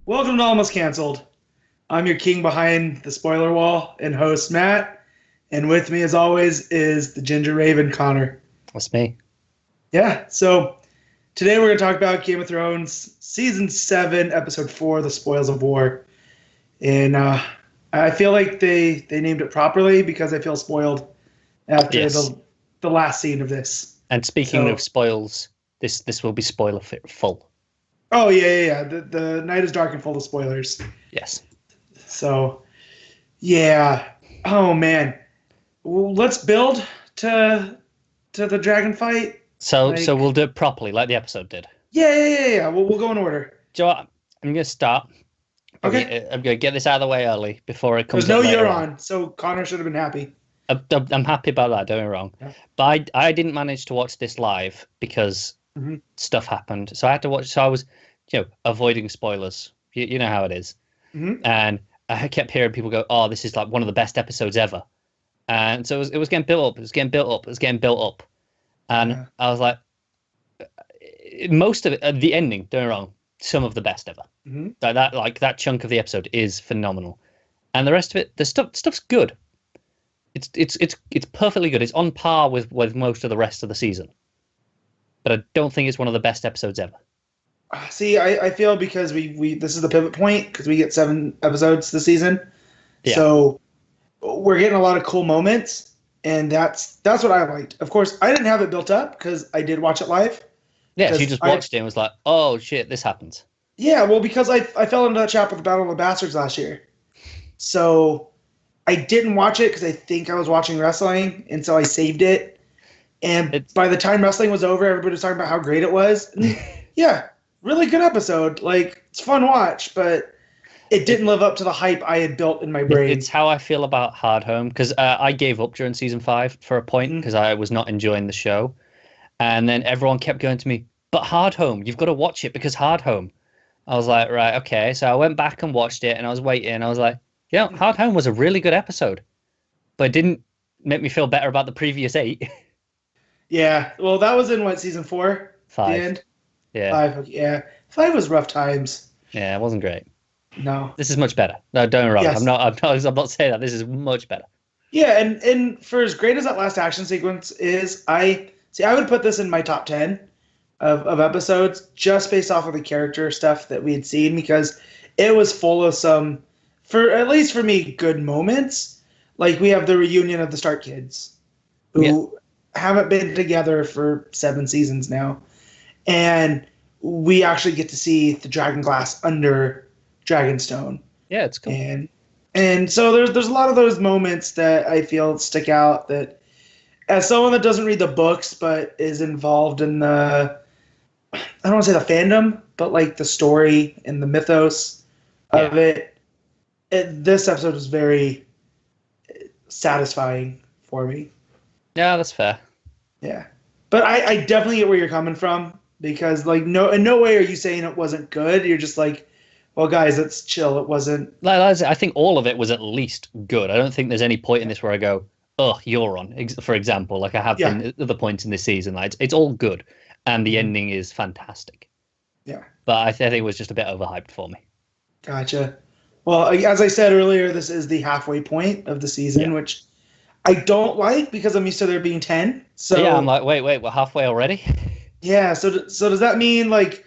Welcome to Almost Cancelled. I'm your king behind the spoiler wall and host Matt, and with me as always is the Ginger Raven Connor. That's me. Yeah, so today we're going to talk about Game of Thrones Season 7, Episode 4, The Spoils of War. And I feel like they named it properly because I feel spoiled after Yes. the last scene of this. And speaking of spoils, this will be spoiler full. Oh, yeah. The night is dark and full of spoilers. Yes. So, yeah. Oh, man. Well, let's build to the dragon fight. So we'll do it properly, like the episode did. Yeah. We'll go in order. Do you know what? I'm going to start. Okay. I'm going to get this out of the way early before it comes. There's no you're on, so Connor should have been happy. I'm happy about that. Don't get me wrong. Yeah. But I didn't manage to watch this live because stuff happened. So I had to watch. So I was, avoiding spoilers. You know how it is. And I kept hearing people go, "Oh, this is like one of the best episodes ever." And so it was getting built up. It was getting built up. It was getting built up. And I was like, most of it, the ending, don't get me wrong, some of the best ever. That chunk of the episode is phenomenal, and the rest of it, the stuff's good. It's perfectly good. It's on par with most of the rest of the season, but I don't think it's one of the best episodes ever. See, I feel because we this is the pivot point because we get 7 episodes this season, so we're getting a lot of cool moments, and that's what I liked. Of course, I didn't have it built up because I did watch it live. Yeah, so you just watched it and was like, "Oh shit, this happens." Yeah, well, because I fell into that trap with the Battle of the Bastards last year, so I didn't watch it because I think I was watching wrestling, and so I saved it. And by the time wrestling was over, everybody was talking about how great it was. And yeah, really good episode. Like, it's fun watch, but it didn't live up to the hype I had built in my brain. It's how I feel about Hard Home, because I gave up during season 5 for a point because I was not enjoying the show. And then everyone kept going to me, "But Hard Home, you've got to watch it because Hard Home." I was like, right, okay. So I went back and watched it, and I was waiting. I was like, Hard Home was a really good episode, but it didn't make me feel better about the previous 8. Yeah, well, that was in season 4? 5. The end? Yeah. 5, okay, yeah. 5 was rough times. Yeah, it wasn't great. No. This is much better. No, don't get me wrong. Yes. I'm not saying that. This is much better. Yeah, and for as great as that last action sequence is, I would put this in my top 10 of episodes just based off of the character stuff that we had seen, because it was full of some, at least for me, good moments. Like, we have the reunion of the Stark kids who haven't been together for 7 seasons now. And we actually get to see the dragon glass under Dragonstone. Yeah, it's cool. And so there's a lot of those moments that I feel stick out, that as someone that doesn't read the books but is involved in the, I don't want to say the fandom, but like the story and the mythos of it, this episode was very satisfying for me. Yeah, that's fair. Yeah. But I definitely get where you're coming from, because like in no way are you saying it wasn't good. You're just like, well, guys, let's chill. It wasn't. I think all of it was at least good. I don't think there's any point in this where I go, "Oh, you're on," for example, like I have been at other points in this season. Like, it's all good, and the ending is fantastic. Yeah. But I think it was just a bit overhyped for me. Gotcha. Well, as I said earlier, this is the halfway point of the season, which I don't like because I'm used to there being 10. So yeah, I'm like, wait, we're halfway already? Yeah, so does that mean like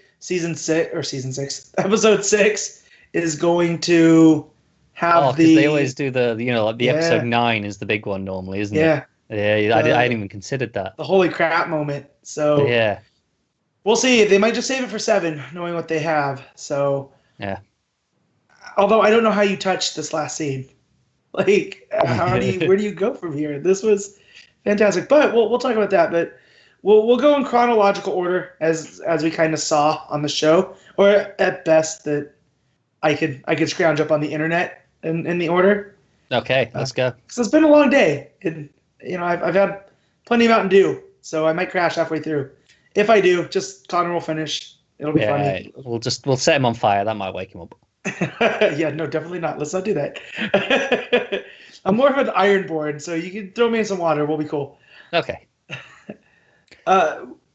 episode 6 is going to have because they always do the episode 9 is the big one normally, isn't it? Yeah, I hadn't even considered that. The holy crap moment. So yeah, we'll see. They might just save it for 7, knowing what they have. So yeah. Although I don't know how you touch this last scene. Like, where do you go from here? This was fantastic. But we'll talk about that. But we'll go in chronological order as we kind of saw on the show, or at best that I could scrounge up on the internet in the order. Okay, let's go. Because it's been a long day, and I've had plenty of Mountain Dew, so I might crash halfway through. If I do, just Connor will finish. It'll be funny. We'll set him on fire. That might wake him up. Yeah, no, definitely not. Let's not do that. I'm more of an ironborn, so you can throw me in some water. We'll be cool. Okay.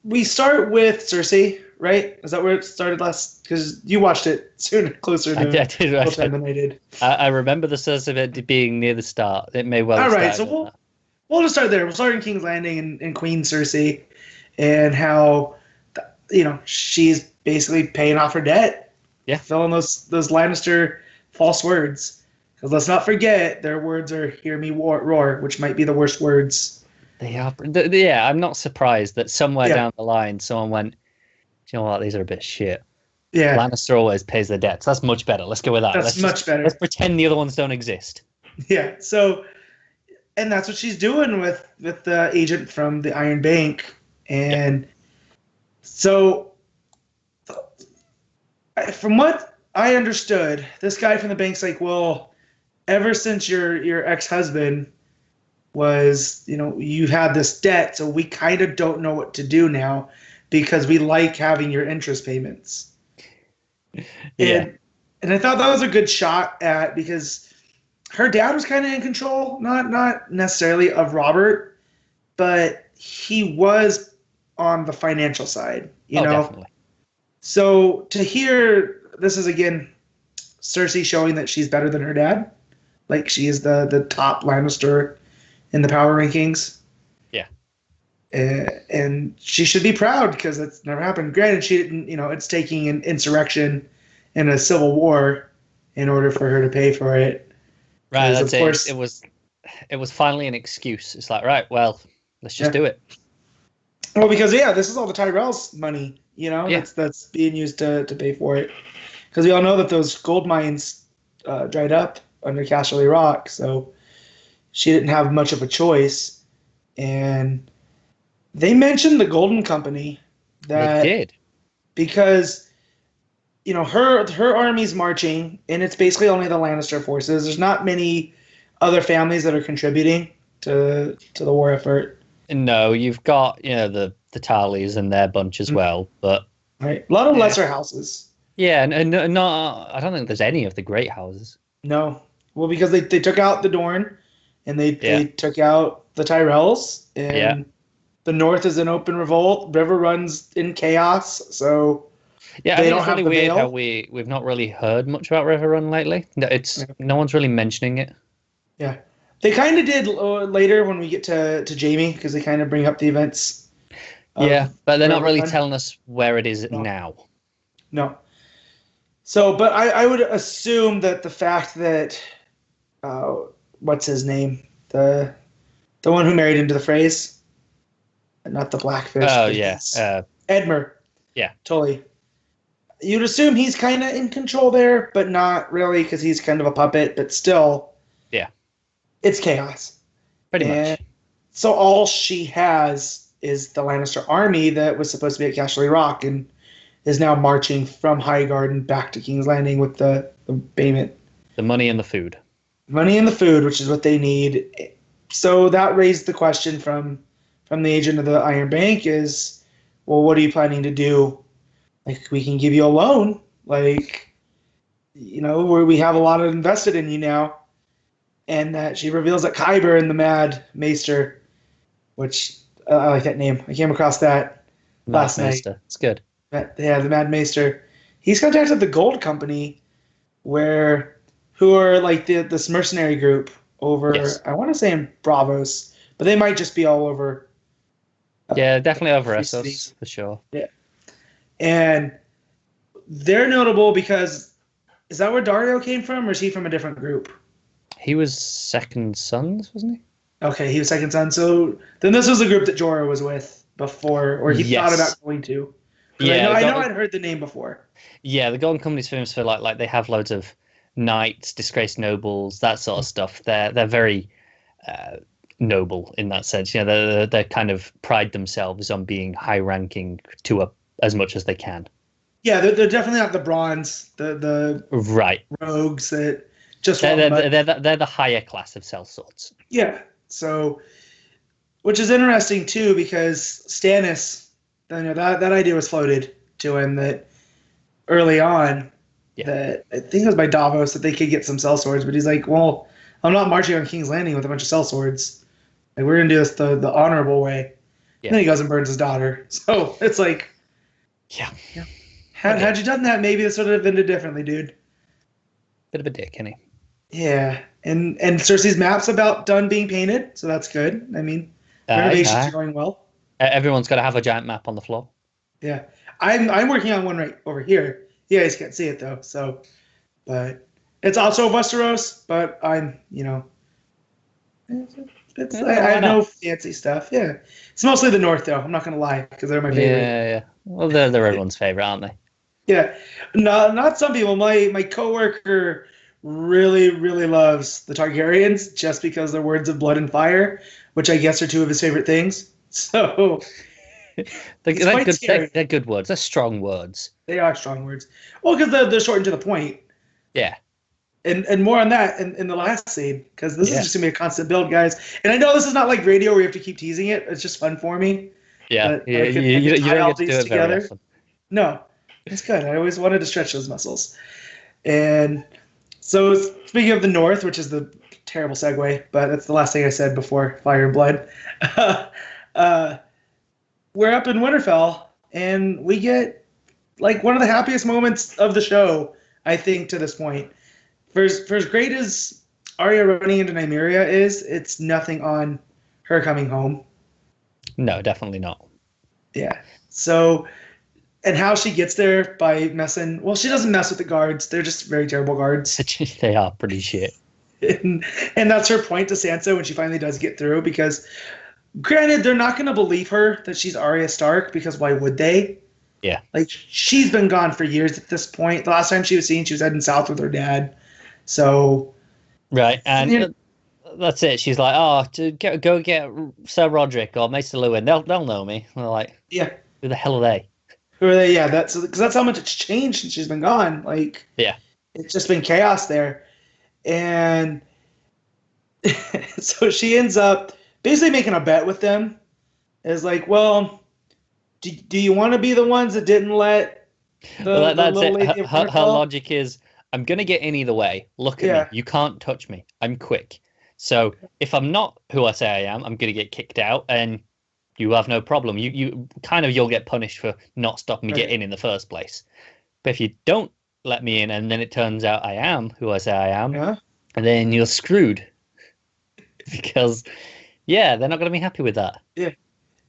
We start with Cersei, right? Is that where it started last? Because you watched it closer to I did watch time than I did. I remember the source of it being near the start. It may well. All have right, started so at that. we'll just start there. We'll start in King's Landing and Queen Cersei, and how she's basically paying off her debt. Yeah, filling those Lannister false words. Because let's not forget, their words are "Hear me roar," which might be the worst words. they are. Yeah, I'm not surprised that somewhere down the line someone went, you know what, these are a bit shit. Yeah, Lannister always pays their debts. That's much better. Let's go with that. That's much better. Let's pretend the other ones don't exist. Yeah. So, and that's what she's doing with the agent from the Iron Bank, and so from what I understood, this guy from the bank's like, well, ever since your ex-husband was, you had this debt, so we kind of don't know what to do now because we like having your interest payments. Yeah. And I thought that was a good shot at, because her dad was kind of in control, not necessarily of Robert, but he was on the financial side, you know. Definitely. So to hear this is again Cersei showing that she's better than her dad, like she is the top Lannister in the power rankings. Yeah. And she should be proud because that's never happened. Granted, she didn't, it's taking an insurrection and a civil war in order for her to pay for it. Right, that's it. It was finally an excuse. It's like, right, well, let's just do it. Well, because this is all the Tyrell's money, that's being used to pay for it. Because we all know that those gold mines dried up under Casterly Rock, so she didn't have much of a choice. And they mentioned the Golden Company. They did. Because, her army's marching, and it's basically only the Lannister forces. There's not many other families that are contributing to the war effort. No, you've got, the Tarleys and their bunch as well, but... Right. A lot of lesser houses. Yeah, and I don't think there's any of the great houses. No. Well, because they took out the Dorne, and they took out the Tyrells, and the North is in open revolt. River runs in chaos, so I think it's really weird how we've not really heard much about River Run lately. No one's really mentioning it. Yeah, they kind of did later when we get to Jaime, because they kind of bring up the events. But they're not really telling us where it is now. No. So, but I would assume that the fact that what's his name, the one who married into the Freys, not the Blackfish. Oh yes, Edmure. Yeah, totally. You'd assume he's kind of in control there, but not really, because he's kind of a puppet. But still, it's chaos. Pretty much. So all she has is the Lannister army that was supposed to be at Casterly Rock and is now marching from Highgarden back to King's Landing with the payment. The money and the food. Money and the food, which is what they need. So that raised the question from the agent of the Iron Bank is, well, what are you planning to do? Like, we can give you a loan. Like, where we have a lot of invested in you now. And that she reveals that Kyber and the Mad Maester, which I like that name. I came across that last night. It's good. The Mad Maester. He's contacted the Gold Company, who are like this mercenary group over, I want to say in Bravos, but they might just be all over. Definitely over Essos, for sure. Yeah. And they're notable because, is that where Dario came from, or is he from a different group? He was Second Sons, wasn't he? Okay, he was Second Son. So then this was the group that Jorah was with before, or he thought about going to. Yeah, I know I'd heard the name before. Yeah, the Golden Company's famous for like they have loads of knights, disgraced nobles, that sort of stuff. They're very noble in that sense. They kind of pride themselves on being high ranking to as much as they can. Yeah, they're definitely not the bronze, the right rogues that just they're the higher class of sellswords. Yeah, so which is interesting too, because Stannis, that idea was floated to him that early on, that I think it was by Davos, that they could get some sellswords, but he's like, well, I'm not marching on King's Landing with a bunch of sellswords. Like, we're gonna do this the honorable way. Yeah. And then he goes and burns his daughter. So it's like, Yeah. Yeah. Had you done that, maybe this would have ended differently, dude. Bit of a dick, isn't he? Yeah. And Cersei's map's about done being painted, so that's good. I mean, renovations are going well. Everyone's got to have a giant map on the floor. Yeah. I'm working on one right over here. You guys can't see it though, so but it's also Westeros, but I'm, I have no fancy stuff. Yeah. It's mostly the north though. I'm not gonna lie, because they're my favorite. Yeah. Well, they're everyone's favorite, aren't they? Yeah. No, not some people. My coworker really, really loves the Targaryens just because they're words of blood and fire, which I guess are two of his favorite things. So they're good words. They're strong words. They are strong words. Well, because they're short and to the point. Yeah. And more on that in the last scene, because this is just gonna be a constant build, guys. And I know this is not like radio where you have to keep teasing it. It's just fun for me. Yeah. You don't get to do it very often. No, it's good. I always wanted to stretch those muscles. And so, speaking of the North, which is the terrible segue, but that's the last thing I said before Fire and Blood. We're up in Winterfell, and we get like one of the happiest moments of the show, I think, to this point. For as great as Arya running into Nymeria is, it's nothing on her coming home. No, definitely not. Yeah. So, and how she gets there by messing. Well, she doesn't mess with the guards. They're just very terrible guards. They are pretty shit. And that's her point to Sansa when she finally does get through, because granted, they're not going to believe her that she's Arya Stark, because why would they? Yeah. Like, she's been gone for years at this point. The last time she was seen, she was heading south with her dad. So. Right. And that's it. She's like, oh, go get Sir Roderick or Maester Lewin. They'll know me. And they're like, yeah. Who the hell are they? Who are they? Yeah, because that's how much it's changed since she's been gone. Like, yeah. It's just been chaos there. And so she ends up basically making a bet with them. It's like, well, do you want to be the ones that didn't let the little lady her logic is, I'm going to get in either way. Look at me. You can't touch me. I'm quick. So if I'm not who I say I am, I'm going to get kicked out, and you have no problem. You'll get punished for not stopping me getting in the first place. But if you don't let me in, and then it turns out I am who I say I am, and then you're screwed. Because, they're not going to be happy with that. Yeah.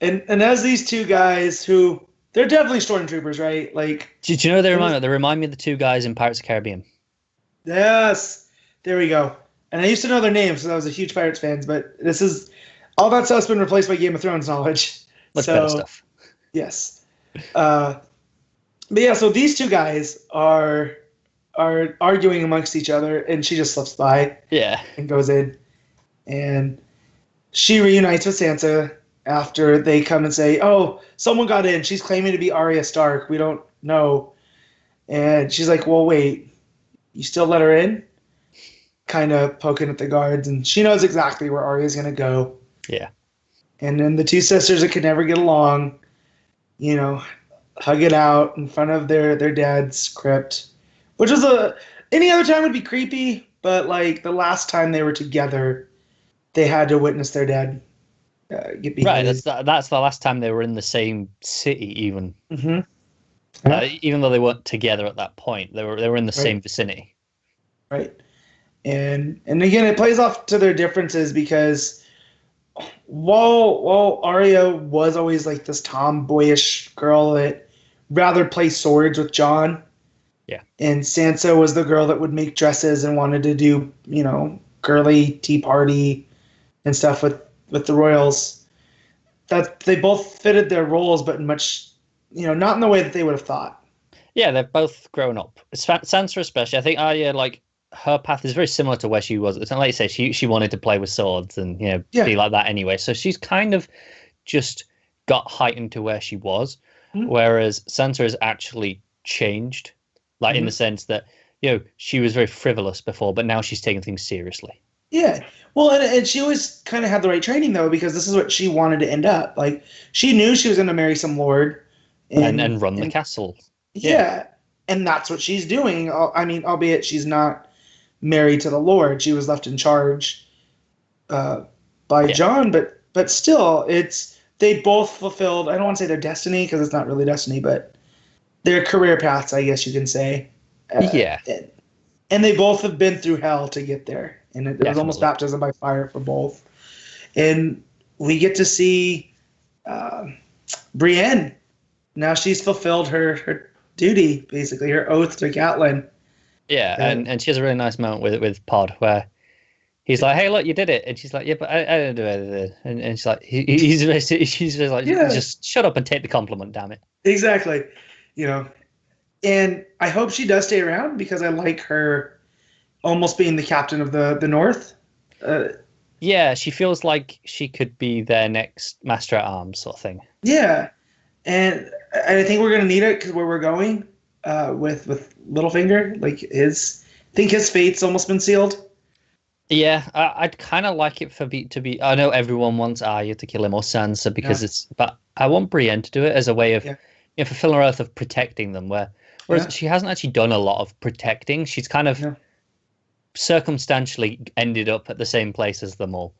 And as these two guys who, they're definitely stormtroopers, right? Like, did you know they remind me of the two guys in Pirates of the Caribbean? Yes. There we go. And I used to know their names because I was a huge Pirates fan, but this is, all that stuff's been replaced by Game of Thrones knowledge. Much better stuff. Yes. But yeah, so these two guys are arguing amongst each other, and she just slips by. Yeah. And goes in. And she reunites with Sansa after they come and say, oh, someone got in. She's claiming to be Arya Stark. We don't know. And she's like, well, wait, you still let her in? Kind of poking at the guards. And she knows exactly where Arya's going to go. Yeah. And then the two sisters that could never get along, hug it out in front of their dad's crypt. Which was any other time would be creepy, but like the last time they were together, they had to witness their dad get beheaded. Right, that's the last time they were in the same city, even. Mm-hmm. Even though they weren't together at that point, they were in the same vicinity. Right, and again, it plays off to their differences, because while Arya was always like this tomboyish girl that rather play swords with Jon, and Sansa was the girl that would make dresses and wanted to do girly tea party and stuff with the royals, that they both fitted their roles, but much, not in the way that they would have thought. Yeah, they've both grown up. Sansa especially. I think Arya, her path is very similar to where she was. It's not like you say she wanted to play with swords and be like that anyway. So she's kind of just got heightened to where she was, whereas Sansa has actually changed, in the sense that she was very frivolous before, but now she's taking things seriously. Yeah. Well, and she always kind of had the right training, though, because this is what she wanted to end up. Like, she knew she was going to marry some lord. And run the castle. Yeah. And that's what she's doing. I mean, albeit she's not married to the lord. She was left in charge by Jon. But still, they both fulfilled, I don't want to say their destiny, because it's not really destiny, but their career paths, I guess you can say. Yeah, And they both have been through hell to get there, and it was almost definitely. baptism by fire for both. And we get to see uh, Brienne. Now she's fulfilled her duty, basically her oath to Catelyn. Yeah, and she has a really nice moment with Pod where he's like, "Hey, look, you did it," and she's like, "Yeah, but I didn't do anything." And she's like, she's just like, Yeah. "Just shut up and take the compliment, damn it." Exactly, you know. And I hope she does stay around because I like her almost being the captain of the North. Yeah, she feels like she could be their next master at arms sort of thing. Yeah, and I think we're gonna need it because where we're going with Littlefinger, like I think his fate's almost been sealed. Yeah, I'd kind of like it for to be. I know everyone wants Arya to kill him or Sansa because but I want Brienne to do it as a way of fulfilling her oath of protecting them. Whereas she hasn't actually done a lot of protecting. She's kind of circumstantially ended up at the same place as them all.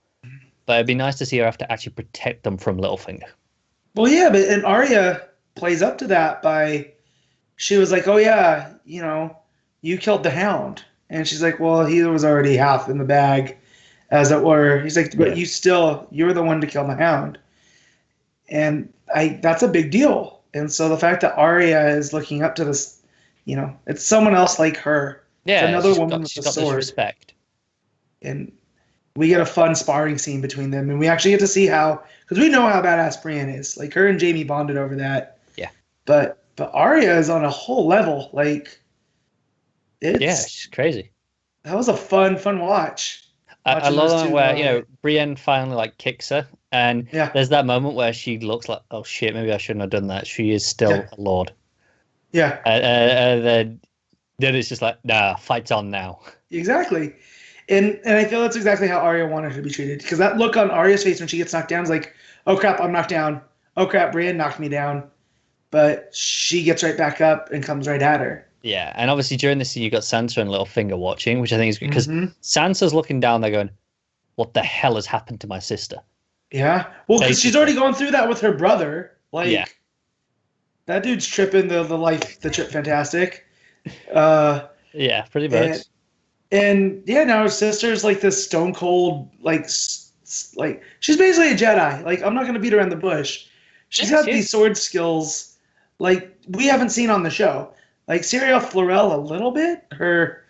But it'd be nice to see her have to actually protect them from Littlefinger. Well, yeah, but and Arya plays up to that by she was like, "Oh yeah, you killed the Hound," and she's like, "Well, he was already half in the bag, as it were." He's like, "But you were the one to kill the Hound," and that's a big deal. And so the fact that Arya is looking up to this, it's someone else like her. Yeah, it's another woman with a sword. This respect. And we get a fun sparring scene between them, and we actually get to see how, because we know how badass Brienne is. Like her and Jaime bonded over that. Yeah. But Arya is on a whole level. Like, she's crazy. That was a fun watch. I love that where Brienne finally like kicks her, and there's that moment where she looks like, oh shit, maybe I shouldn't have done that. She is still a lord. Yeah. And then it's just like, nah, fight's on now. Exactly. And I feel that's exactly how Arya wanted her to be treated. Because that look on Arya's face when she gets knocked down is like, oh crap, I'm knocked down. Oh crap, Brienne knocked me down. But she gets right back up and comes right at her. Yeah, and obviously during this scene you got Sansa and Littlefinger watching, which I think is good because Sansa's looking down there going, what the hell has happened to my sister? Yeah. Well, because she's already gone through that with her brother. Like, that dude's tripping the trip fantastic. Yeah, pretty much. And now her sister's like this stone cold, like she's basically a Jedi. Like, I'm not gonna beat around the bush. She's got these sword skills like we haven't seen on the show. Like Syria Florell a little bit, her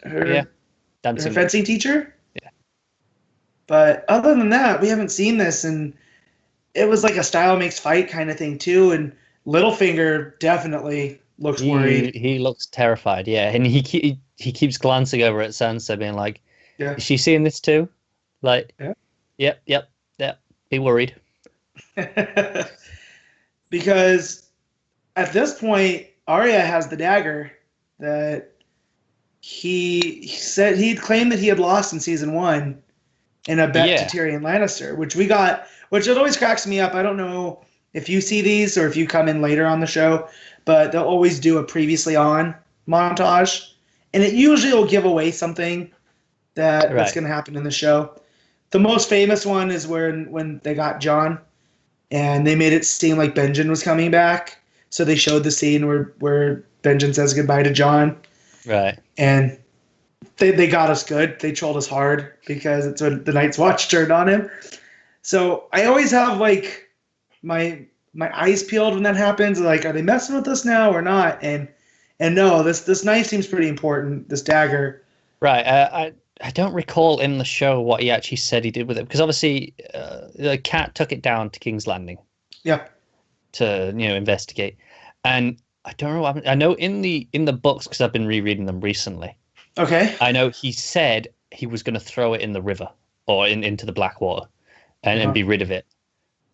fencing teacher. Yeah. But other than that, we haven't seen this, and it was like a style makes fight kind of thing too. And Littlefinger definitely looks worried. He looks terrified, and he keeps glancing over at Sansa, being like, "Is she seeing this too?" Like, yep, be worried. Because at this point, Arya has the dagger that he said he'd claimed that he had lost in season 1 in a bet to Tyrion Lannister, which it always cracks me up. I don't know if you see these or if you come in later on the show, but they'll always do a previously on montage, and it usually will give away something that's going to happen in the show. The most famous one is when they got Jon, and they made it seem like Benjen was coming back. So they showed the scene where Benjen says goodbye to Jon. Right. And they got us good. They trolled us hard because it's when the Night's Watch turned on him. So I always have like my eyes peeled when that happens. Like, are they messing with us now or not? And no, this knife seems pretty important. This dagger. Right. I don't recall in the show what he actually said he did with it, because obviously the cat took it down to King's Landing. Yeah. To investigate, and I don't know what happened. I know in the books, because I've been rereading them recently. Okay. I know he said he was going to throw it in the river or into the Blackwater and be rid of it.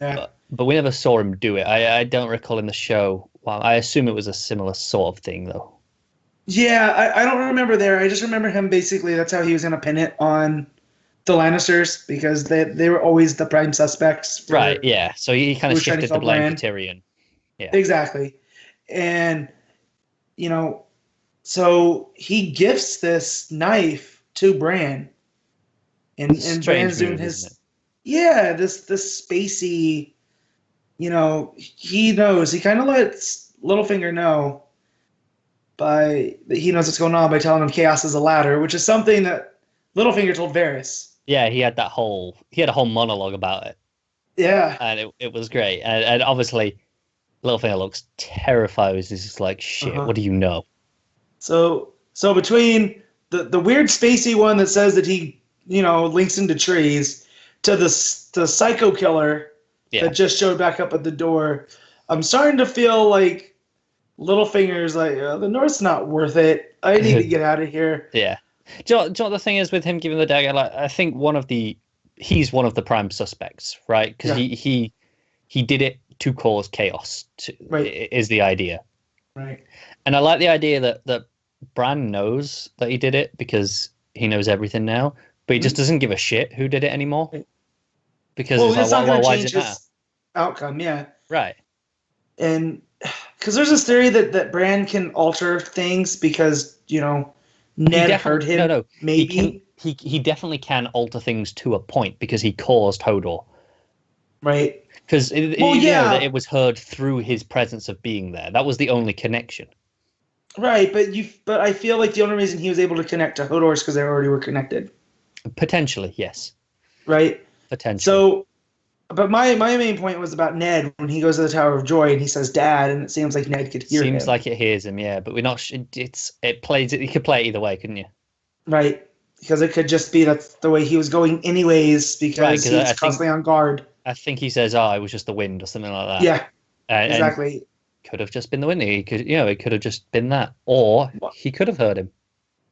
Yeah. But we never saw him do it. I don't recall in the show. Well, I assume it was a similar sort of thing, though. Yeah, I don't remember there. I just remember him basically. That's how he was going to pin it on the Lannisters, because they were always the prime suspects. Right, yeah. So he kind of shifted the blame to Tyrion. Yeah. Exactly. And, so he gifts this knife to Bran. And Bran's doing his... Yeah, this spacey, he knows. He kind of lets Littlefinger know that he knows what's going on by telling him chaos is a ladder, which is something that Littlefinger told Varys. Yeah, he had a whole monologue about it, Yeah. and it was great. And obviously, Littlefinger looks terrified. He's just like, shit, what do you know? So between the weird spacey one that says that he, links into trees, to the psycho killer that just showed back up at the door, I'm starting to feel like Littlefinger's like, the North's not worth it. I need to get out of here. Yeah. Do you know what the thing is with him giving the dagger? Like, I think he's one of the prime suspects, right? Because he did it to cause chaos. Is the idea. Right. And I like the idea that Bran knows that he did it because he knows everything now, but he just doesn't give a shit who did it anymore. Because it's not going to change his his outcome, yeah. Right. And because there's this theory that Bran can alter things because, Ned hurt him. No. Maybe. He definitely can alter things to a point because he caused Hodor. Right. Because that it was heard through his presence of being there. That was the only connection. Right, but I feel like the only reason he was able to connect to Hodor is because they already were connected. Potentially, yes. Right? Potentially. So, but my main point was about Ned when he goes to the Tower of Joy and he says "Dad," and it seems like Ned could hear him. Seems like it hears him, yeah. But we're not. It plays. You could play it either way, couldn't you? Right, because it could just be that's the way he was going anyways because he's constantly on guard. I think he says, "Oh, it was just the wind" or something like that. Yeah, exactly. And could have just been the wind. He could, it could have just been that, or he could have heard him.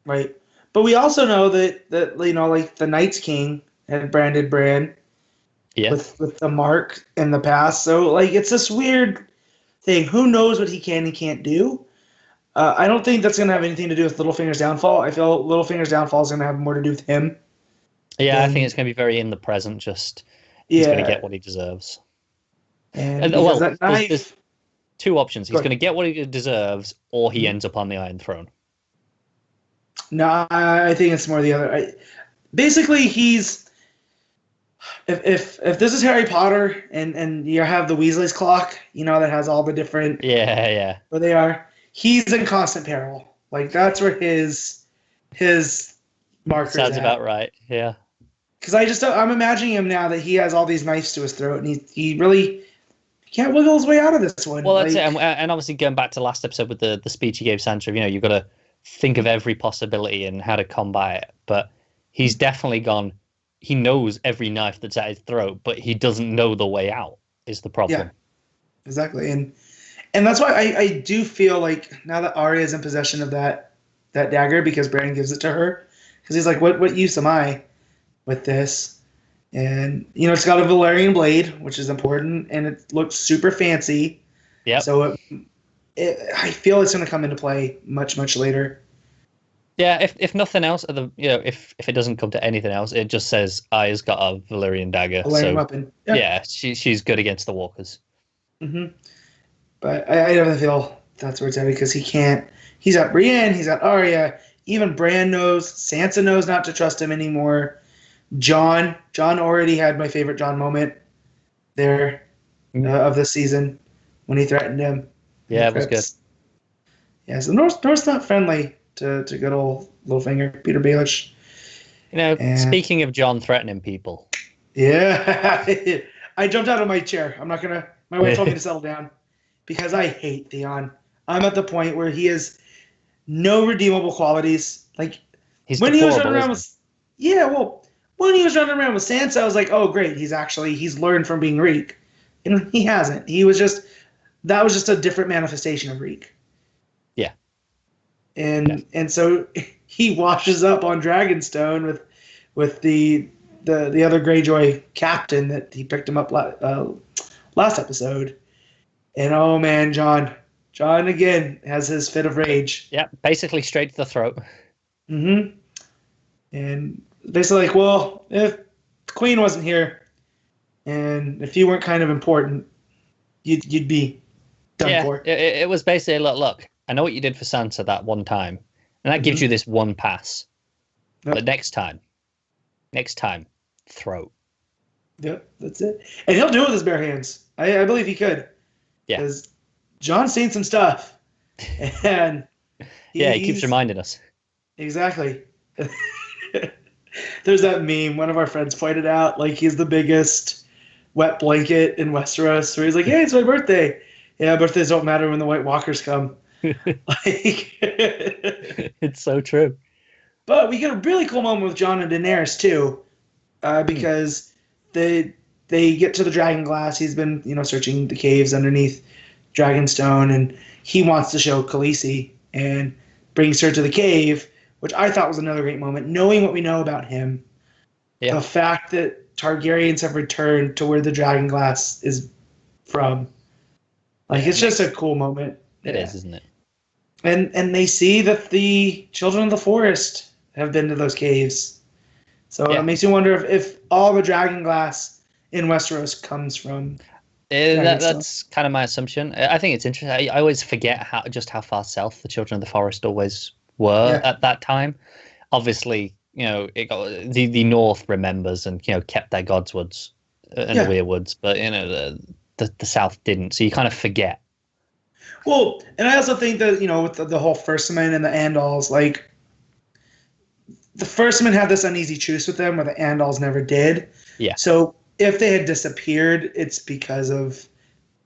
Right, but we also know that like the Night's King had branded Bran. Yeah. With the mark in the past, so like it's this weird thing. Who knows what he can and can't do? I don't think that's going to have anything to do with Littlefinger's downfall. I feel Littlefinger's downfall is going to have more to do with him. Yeah, I think it's going to be very in the present. Just he's going to get what he deserves. And there's two options. He's going to get what he deserves, or he ends up on the Iron Throne. No, I think it's more the other. Basically, he's. If this is Harry Potter and you have the Weasley's clock, that has all the different where they are, he's in constant peril. Like that's where his markers sounds about right. Yeah. Because I'm imagining him now that he has all these knives to his throat and he really can't wiggle his way out of this one. Well, that's it. And obviously going back to last episode with the speech he gave Sansa, you've got to think of every possibility and how to combat it. But he's definitely gone. He knows every knife that's at his throat, but he doesn't know the way out is the problem. Yeah, exactly. And that's why I do feel like now that Arya is in possession of that dagger because Bran gives it to her, because he's like, what use am I with this? And, it's got a Valyrian blade, which is important, and it looks super fancy. Yeah. So I feel it's going to come into play much, much later. Yeah, if nothing else, if it doesn't come to anything else, it just says Arya's got a Valyrian dagger. Valyrian weapon. Yeah, she's good against the walkers. Mm-hmm. But I definitely feel that's where it's at because he can't. He's got Brienne, he's got Arya. Even Bran knows. Sansa knows not to trust him anymore. Jon already had my favorite Jon moment there of the season when he threatened him. Yeah, it was good. Yeah, so North's not friendly to good old Littlefinger, Peter Baelish. Speaking of Jon threatening people. Yeah, I jumped out of my chair. I'm not gonna. My wife told me to settle down because I hate Theon. I'm at the point where he has no redeemable qualities. Like he's when he was running around with, when he was running around with Sansa, I was like, oh great, he's learned from being Reek, and he hasn't. That was just a different manifestation of Reek. Yeah. And so he washes up on Dragonstone with the other Greyjoy captain that he picked him up last episode. And oh man, Jon again has his fit of rage. Yeah, basically straight to the throat. Mm-hmm. And basically like, well, if the Queen wasn't here and if you weren't kind of important, you'd be done for. It was basically, look, I know what you did for Sansa that one time, and that gives you this one pass. Yep. But next time, throat. Yep, that's it. And he'll do it with his bare hands. I believe he could. Yeah. Because Jon's seen some stuff, and Yeah, he keeps he's reminding us. exactly. There's that meme one of our friends pointed out, like he's the biggest wet blanket in Westeros, where he's like, "Hey, it's my birthday." Yeah, birthdays don't matter when the White Walkers come. Like, It's so true. but we get a really cool moment with Jon and Daenerys too, because they get to the Dragon Glass. He's been searching the caves underneath Dragonstone, and he wants to show Khaleesi and brings her to the cave, which I thought was another great moment. Knowing what we know about him, the fact that Targaryens have returned to where the Dragon Glass is from, like it's just a cool moment. It is, isn't it? And they see that the children of the forest have been to those caves. So it makes you wonder if all the dragon glass in Westeros comes from. That's kind of my assumption. I think it's interesting. I always forget how far south the children of the forest always were at that time. Obviously, the North remembers and kept their godswoods and weirwoods, but the South didn't. So you kind of forget. Well, and I also think that with the whole First Men and the Andals, like the First Men had this uneasy truce with them, where the Andals never did. Yeah. So if they had disappeared, it's because of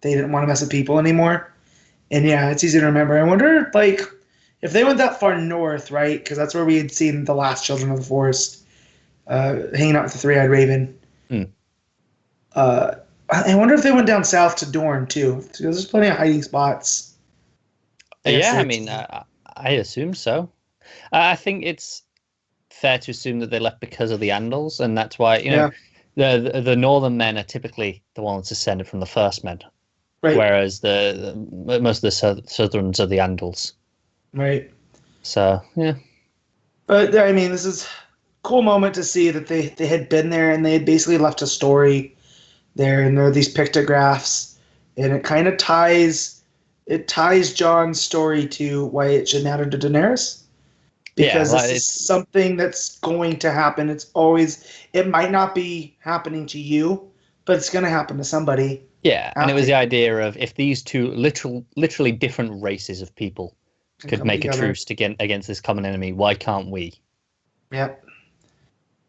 they didn't want to mess with people anymore. And yeah, it's easy to remember. I wonder, like, if they went that far north, right? Because that's where we had seen the last Children of the Forest hanging out with the Three-Eyed Raven. I wonder if they went down south to Dorne too. Because there's plenty of hiding spots. Yeah, I mean, I assume so. I think it's fair to assume that they left because of the Andals, and that's why the northern men are typically the ones descended from the First Men, right? Whereas the most of the southerns are the Andals, right? So yeah, but I mean, this is a cool moment to see that they had been there and they had basically left a story there, and there are these pictographs, and it kind of ties Jon's story to why it should matter to Daenerys. Because this is something that's going to happen. It might not be happening to you, but it's going to happen to somebody. Yeah, and it was the idea of if these two literally different races of people could make a truce against this common enemy, why can't we? Yep.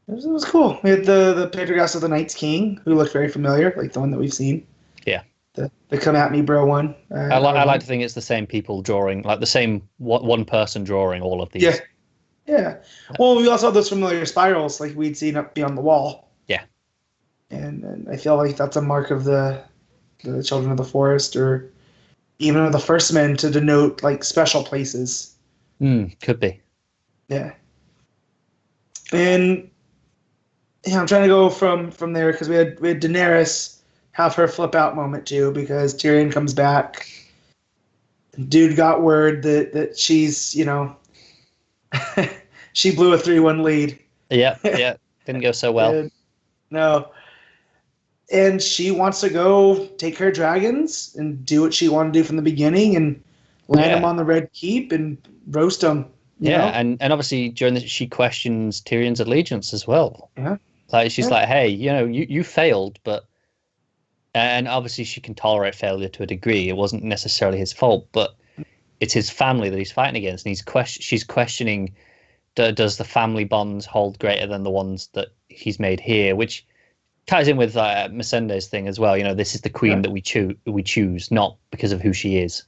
It was cool. We had the pictographs of the Night's King, who looked very familiar, like the one that we've seen. Yeah. The come at me bro one. I like to think it's the same people drawing, like the same one person drawing all of these. Yeah. Yeah. Well, we also have those familiar spirals like we'd seen up beyond the wall. Yeah. And I feel like that's a mark of the Children of the Forest, or even of the First Men, to denote like special places. Could be. Yeah. And I'm trying to go from there because we had Daenerys have her flip out moment too, because Tyrion comes back. Dude got word that she's she blew a 3-1 lead. Yeah, didn't go so well. No. And she wants to go take her dragons and do what she wanted to do from the beginning and land them on the Red Keep and roast them. You know? And obviously during this, she questions Tyrion's allegiance as well. Yeah. Like she's like, hey, you failed, but and obviously she can tolerate failure to a degree. It wasn't necessarily his fault, but it's his family that he's fighting against, and she's questioning, does the family bonds hold greater than the ones that he's made here, which ties in with Missandei's thing as well. This is the queen that we choose, not because of who she is.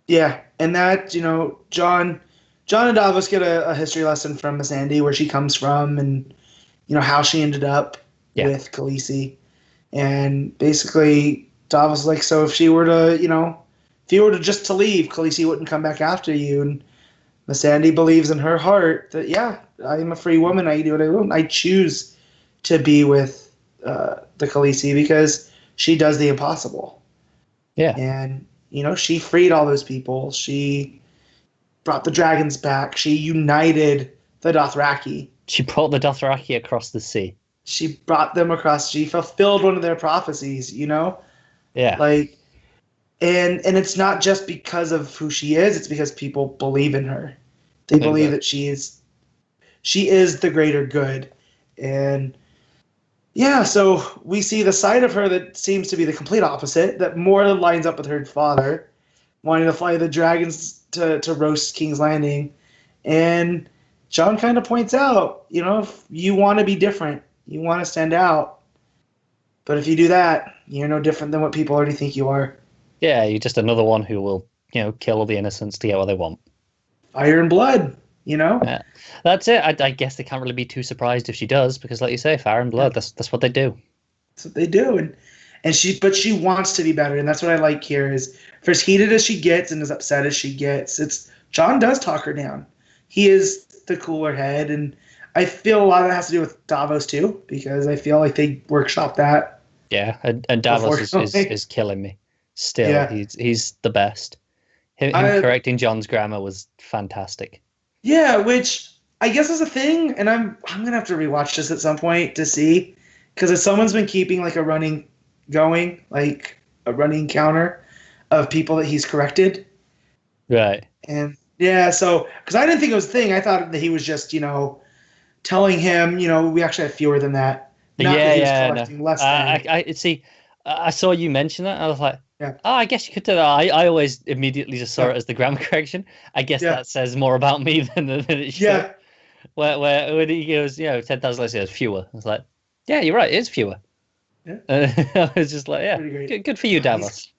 Yeah, and that Jon and Davos get a history lesson from Missandei, where she comes from, and how she ended up with Khaleesi, and basically Davos is like, so if you were to just to leave, Khaleesi wouldn't come back after you. And Missandei believes in her heart that, I'm a free woman. I do what I want. I choose to be with the Khaleesi because she does the impossible. Yeah. And, she freed all those people. She brought the dragons back. She united the Dothraki. She brought the Dothraki across the sea. She brought them across. She fulfilled one of their prophecies, Yeah. Like, and it's not just because of who she is, it's because people believe in her. They believe that she is the greater good. And so we see the side of her that seems to be the complete opposite, that more lines up with her father, wanting to fly the dragons to roast King's Landing. And Jon kind of points out, if you want to be different, you want to stand out, but if you do that, you're no different than what people already think you are. Yeah, you're just another one who will, kill the innocents to get what they want. Fire and blood, Yeah, that's it. I guess they can't really be too surprised if she does, because, like you say, fire and blood. That's what they do. That's what they do, and she wants to be better, and that's what I like here. Is for as heated as she gets and as upset as she gets, Jon does talk her down. He is the cooler head, and I feel a lot of that has to do with Davos too, because I feel like they workshop that. Yeah, and Davos is killing me. Still, yeah. He's the best. Him correcting Jon's grammar was fantastic. Yeah, which I guess is a thing, and I'm gonna have to rewatch this at some point to see, because if someone's been keeping like a running counter of people that he's corrected, right? And yeah, so because I didn't think it was a thing, I thought that he was just telling him we actually have fewer than that. Not that he was collecting less than. I see. I saw you mention that. I was like, yeah. Oh, I guess you could do that. I always immediately just saw it as the grammar correction. I guess that says more about me than it should. Yeah. Where when he goes, 10,000 less, it's fewer. I was like, yeah, you're right. It is fewer. Yeah. I was just like, yeah, good for you, Davos.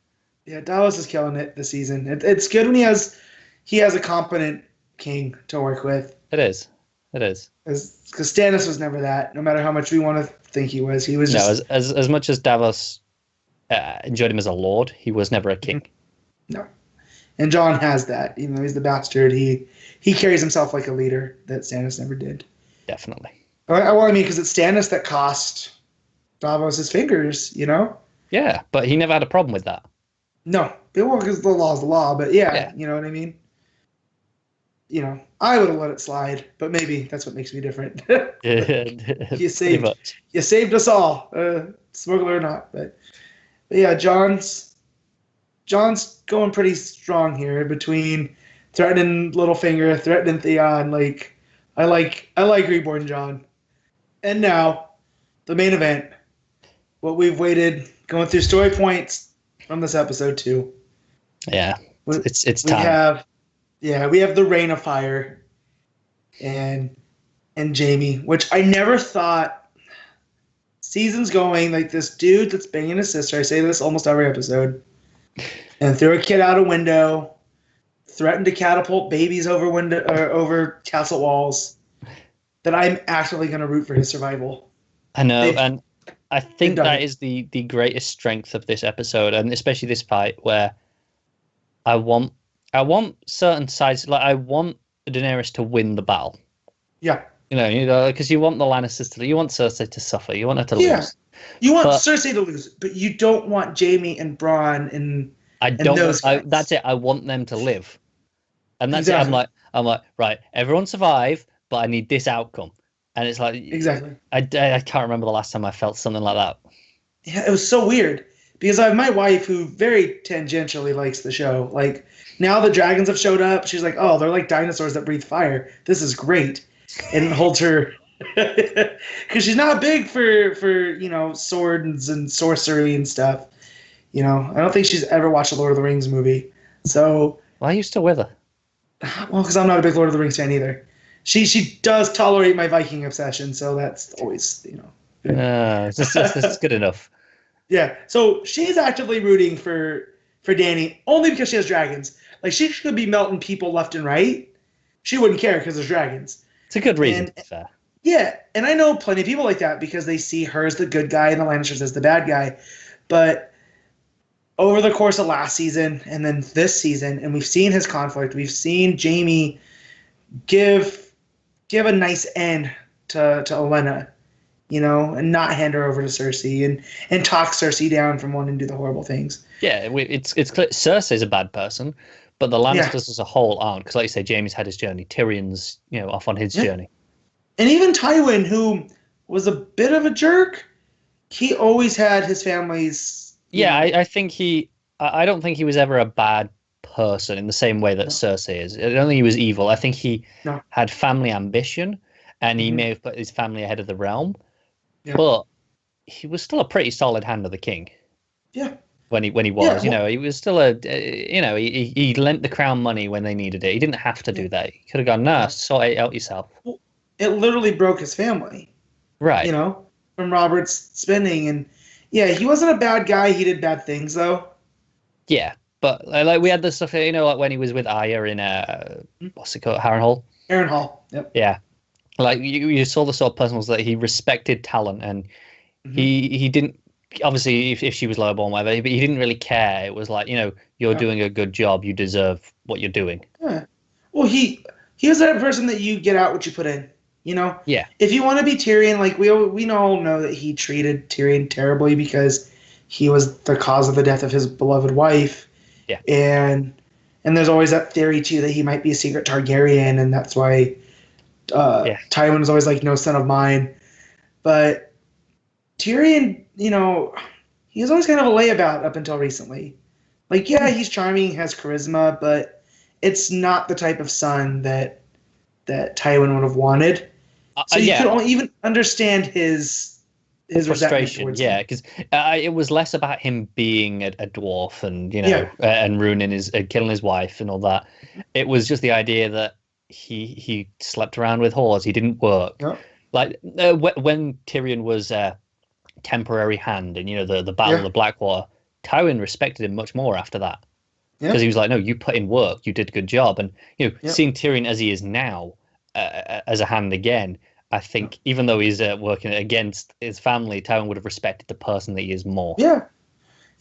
Davos is killing it this season. It's good when he has a competent king to work with. It is. Because Stannis was never that. No matter how much we want to think he was just as much as Davos enjoyed him as a lord, he was never a king. No, and Jon has that. Even though he's the bastard, he carries himself like a leader that Stannis never did. Definitely. Because it's Stannis that cost Davos his fingers. Yeah, but he never had a problem with that. No, because the law is the law. But yeah, you know what I mean. I would have let it slide, but maybe that's what makes me different. You saved us all, smuggler or not. But yeah, Jon's going pretty strong here between threatening Littlefinger, threatening Theon. I like Reborn Jon. And now, the main event. What we've waited, going through story points from this episode too. Yeah, it's time. We have the Reign of Fire and Jaime, which I never thought seasons going, like this dude that's banging his sister, I say this almost every episode, and threw a kid out a window, threatened to catapult babies over castle walls, that I'm actually going to root for his survival. I know, and I think that is the greatest strength of this episode, and especially this fight, where I want certain sides, like I want Daenerys to win the battle. Yeah. Because you want the Lannisters to, you want Cersei to suffer, you want her to lose. You want Cersei to lose, but you don't want Jaime and Bronn and those guys. That's it. I want them to live, and that's exactly. it. I'm like, right, everyone survive, but I need this outcome, and it's like exactly. I can't remember the last time I felt something like that. Yeah, it was so weird because I have my wife who very tangentially likes the show. Like now the dragons have showed up. She's like, oh, they're like dinosaurs that breathe fire. This is great. And it holds her because she's not big for swords and sorcery and stuff. I don't think she's ever watched a Lord of the Rings movie. So why are you still with her? Well, because I'm not a big Lord of the Rings fan either. She does tolerate my Viking obsession, so that's always it's good enough. Yeah, so she's actively rooting for Dany only because she has dragons. Like she could be melting people left and right. She wouldn't care because there's dragons. It's a good reason, to be fair. Yeah, and I know plenty of people like that because they see her as the good guy and the Lannisters as the bad guy. But over the course of last season and then this season, and we've seen his conflict, we've seen Jaime give a nice end to Olenna, and not hand her over to Cersei and talk Cersei down from wanting to do the horrible things. Yeah, it's clear Cersei's a bad person. But the Lannisters as a whole aren't, because like you say, Jaime's had his journey. Tyrion's, off on his journey. And even Tywin, who was a bit of a jerk, he always had his family's... I think I don't think he was ever a bad person in the same way that Cersei is. I don't think he was evil. I think he had family ambition, and he may have put his family ahead of the realm. Yeah. But he was still a pretty solid hand of the king. Yeah. when he Yeah, was. He was still he lent the crown money when they needed it. He didn't have to do that. He could have gone, no, sort it out yourself. well, it literally broke his family, Right. from Robert's spending. And yeah, he wasn't a bad guy. He did bad things though. Yeah. But like we had the stuff, like when he was with Arya in what's it called, Harrenhal. Harrenhal. Yep. Yeah. Like you saw the sort of person was that he respected talent, and he didn't, obviously if she was lowborn, whatever, but he didn't really care. It was like, you're doing a good job, you deserve what you're doing. Yeah. Well, he was that person that you get out what you put in. Yeah. If you want to be Tyrion, like we all know that he treated Tyrion terribly because he was the cause of the death of his beloved wife. Yeah. And there's always that theory too that he might be a secret Targaryen, and that's why Tywin was always like, no son of mine. But Tyrion, he was always kind of a layabout up until recently. Like, yeah, he's charming, has charisma, but it's not the type of son that Tywin would have wanted. So you can only even understand his frustration. Yeah, because it was less about him being a dwarf and and ruining killing his wife and all that. It was just the idea that he slept around with whores. He didn't work. Yep. Like when Tyrion was temporary hand and the Battle of the Blackwater, Tywin respected him much more after that, because he was like, no, you put in work, you did a good job. And seeing Tyrion as he is now, as a hand again, I think even though he's working against his family, Tywin would have respected the person that he is more. Yeah,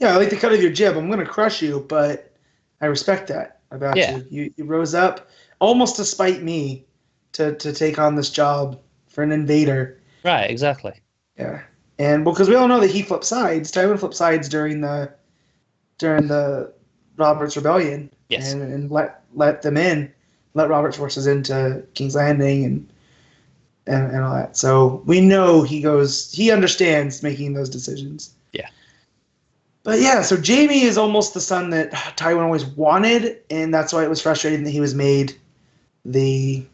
I like the cut of your jib. I'm going to crush you, but I respect that about you. You rose up almost to spite me to take on this job for an invader. Right, exactly. Yeah, and because we all know that he flipped sides. Tywin flipped sides during the Robert's Rebellion. Yes, and let them in, let Robert's forces into King's Landing and all that. So we know he understands making those decisions. Yeah. But yeah, so Jaime is almost the son that Tywin always wanted, and that's why it was frustrating that he was made the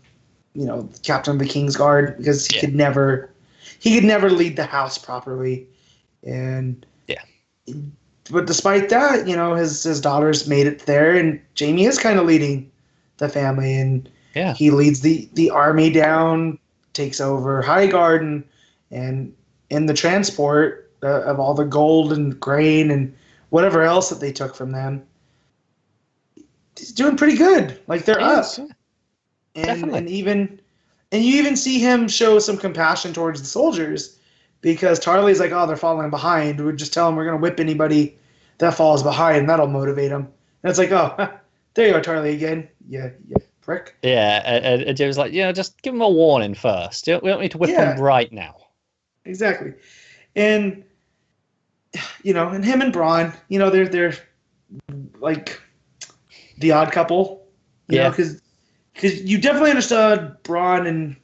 captain of the Kingsguard, because he could never lead the house properly. And but despite that, his daughters made it there, and Jaime is kind of leading the family, and he leads the army down, takes over Highgarden, and in the transport of all the gold and grain and whatever else that they took from them, he's doing pretty good. Like, they're up. And you even see him show some compassion towards the soldiers, because Tarly's like, oh, they're falling behind. We'd just tell them we're going to whip anybody that falls behind, and that'll motivate them. And it's like, oh, there you are, Tarly again. Yeah, prick. Yeah, and Jim's like, just give them a warning first. We don't need to whip them right now. Exactly. And, and him and Bronn, they're like the odd couple. Because you definitely understood Bronn and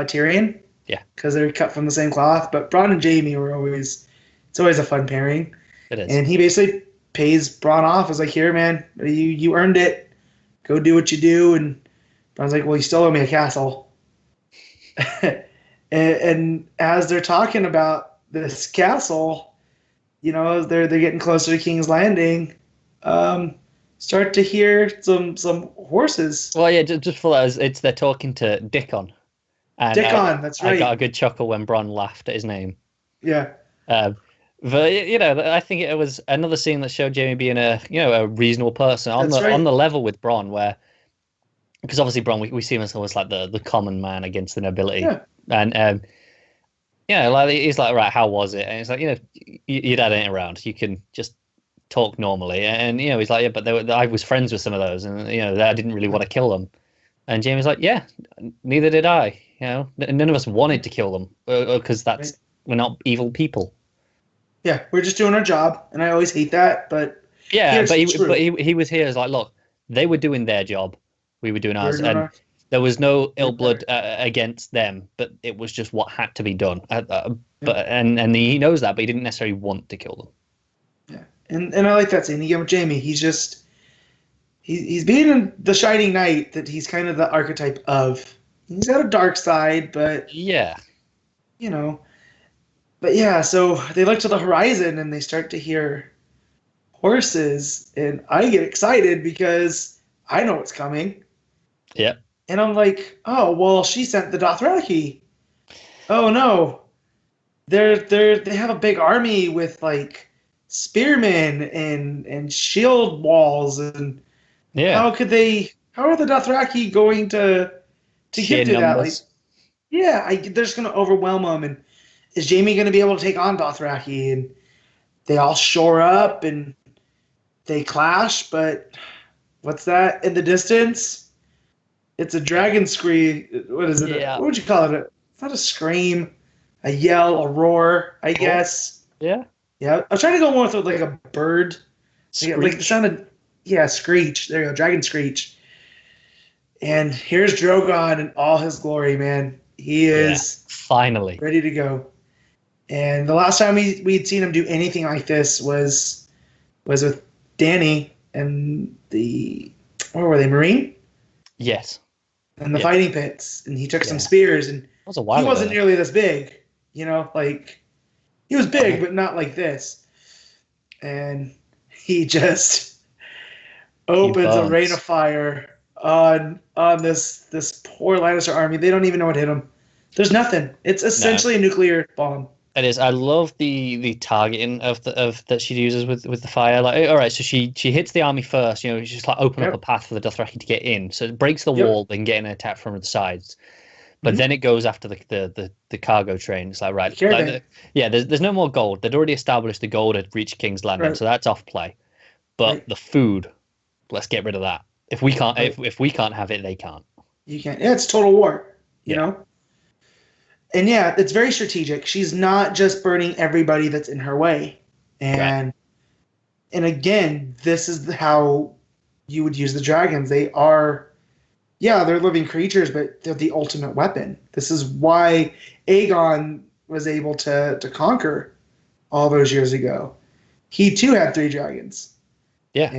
Tyrion. Yeah. Because they're cut from the same cloth. But Bronn and Jaime it's always a fun pairing. It is. And he basically pays Bronn off. It's like, here, man, you earned it. Go do what you do. And Bronn's like, well, you still owe me a castle. and as they're talking about this castle, they're getting closer to King's Landing. Start to hear some horses. Well, yeah, just for that, they're talking to Dickon. And Dickon, that's right. I got a good chuckle when Bronn laughed at his name. Yeah. But I think it was another scene that showed Jaime being a reasonable person on the level with Bronn, where, because obviously Bronn, we see him as almost like the common man against the nobility, and like he's like, right, how was it? And it's like, your dad ain't around, you can just talk normally, and he's like, yeah, but I was friends with some of those, and I didn't really want to kill them. And Jaime's like, yeah, neither did I. None of us wanted to kill them, because we're not evil people. Yeah, we're just doing our job, and I always hate that, but he was here as like, look, they were doing their job, we were doing ours, and there was no ill blood against them, but it was just what had to be done. And he knows that, but he didn't necessarily want to kill them. Yeah, and I like that scene. Again with Jaime, he's just he's being the shining knight that he's kind of the archetype of. He's got a dark side, but But yeah, so they look to the horizon and they start to hear horses, and I get excited because I know what's coming. Yep. And I'm like, oh well, she sent the Dothraki. Oh no, they have a big army with like spearmen and shield walls, and Yeah. how are the Dothraki going to Sheer get through that? Like, numbers. yeah, they're just going to overwhelm them. And is Jaime going to be able to take on Dothraki? And they all shore up and they clash, but what's that in the distance? It's a dragon scream. What is it? Yeah. What would you call it? It's not a scream, a yell, a roar, I guess. Yeah. Yeah, I was trying to go more with like a bird. Like the sound of, yeah, screech. There you go, dragon screech. And here's Drogon in all his glory, man. He is finally ready to go. And the last time we'd seen him do anything like this was with Dany and what were they, Marine? Yes. And the fighting pits. And he took some Yeah. spears, and was a while he wasn't ago. nearly this big. You know, like he was big, but not like this. And he just opens a rain of fire on this poor Lannister army. They don't even know what hit them. There's nothing. It's essentially a nuclear bomb. It is. I love the targeting of that she uses with the fire. Like, all right, so she hits the army first. You know, she's just like open up a path for the Dothraki to get in. So it breaks the wall, then getting an attack from the sides. But then it goes after the cargo train. It's like, right, there's no more gold. They'd already established the gold had reached King's Landing, so that's off play. But the food, let's get rid of that. If we can't, if we can't have it, they can't. You can't. Yeah, it's total war. You know. And yeah, it's very strategic. She's not just burning everybody that's in her way. And again, this is how you would use the dragons. They are, they're living creatures, but they're the ultimate weapon. This is why Aegon was able to conquer all those years ago. He too had 3 dragons. Yeah.